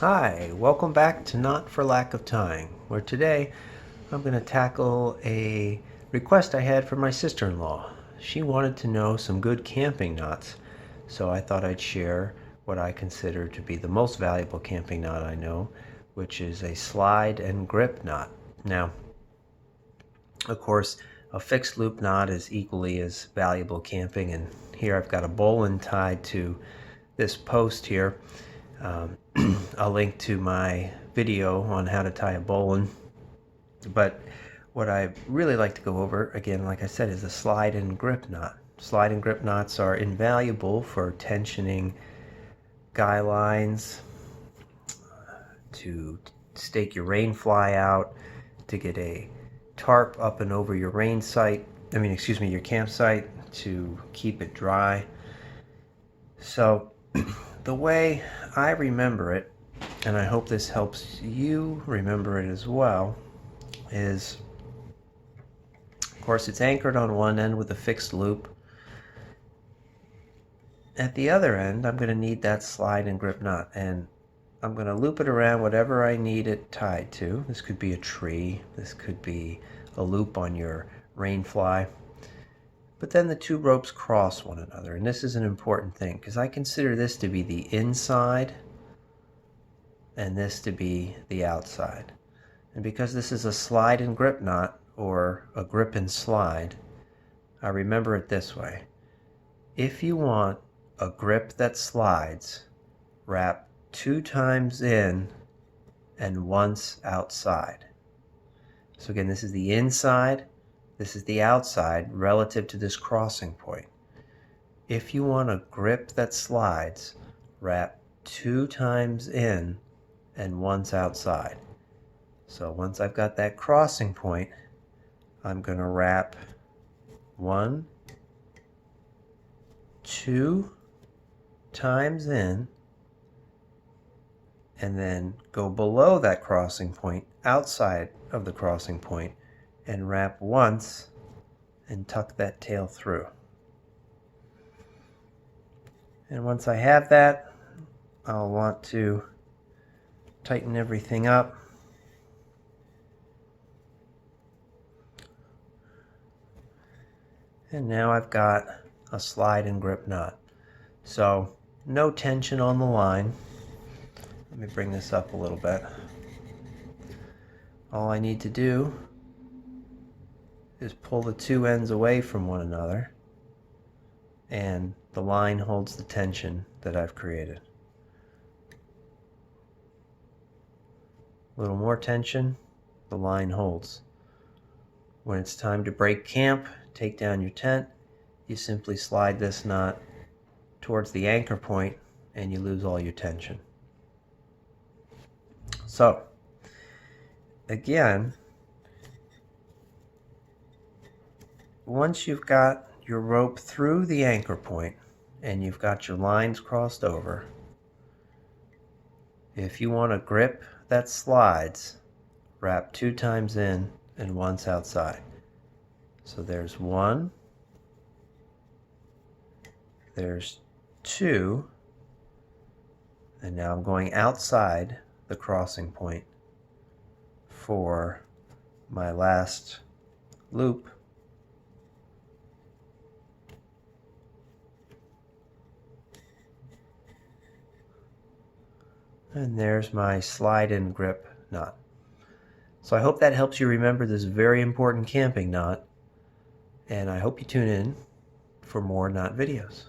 Hi, welcome back to Not for Lack of Tying, where today I'm going to tackle a request I had from my sister-in-law. She wanted to know some good camping knots, so I thought I'd share what I consider to be the most valuable camping knot I know, which is a slide and grip knot. Now, of course, a fixed loop knot is equally as valuable camping, and here I've got a bowline tied to this post here. I'll link to my video on how to tie a bowline. But what I really like to go over, again, like I said, is a slide and grip knot. Slide and grip knots are invaluable for tensioning guy lines, to stake your rain fly out, to get a tarp up and over your your campsite, to keep it dry. So the way I remember it, and I hope this helps you remember it as well, is, of course, it's anchored on one end with a fixed loop. At the other end, I'm going to need that slide and grip knot, and I'm going to loop it around whatever I need it tied to. This could be a tree, this could be a loop on your rain fly. But then the two ropes cross one another, and this is an important thing because I consider this to be the inside and this to be the outside. And because this is a slide and grip knot, or a grip and slide, I remember it this way. If you want a grip that slides, wrap 2 times in and once outside. So again, this is the inside, this is the outside relative to this crossing point. If you want a grip that slides, wrap 2 times in and once outside. So once I've got that crossing point, I'm going to wrap 1, 2 times in, and then go below that crossing point, outside of the crossing point, and wrap once and tuck that tail through. And once I have that, I'll want to tighten everything up. And now I've got a slide and grip knot. So no tension on the line. Let me bring this up a little bit. All I need to do is pull the two ends away from one another, and the line holds the tension that I've created. A little more tension, the line holds. When it's time to break camp, take down your tent, you simply slide this knot towards the anchor point and you lose all your tension. So, again, once you've got your rope through the anchor point and you've got your lines crossed over, if you want a grip that slides, wrap 2 times in and once outside. So there's 1, there's 2, and now I'm going outside the crossing point for my last loop. And there's my slide and grip knot. So I hope that helps you remember this very important camping knot, and I hope you tune in for more knot videos.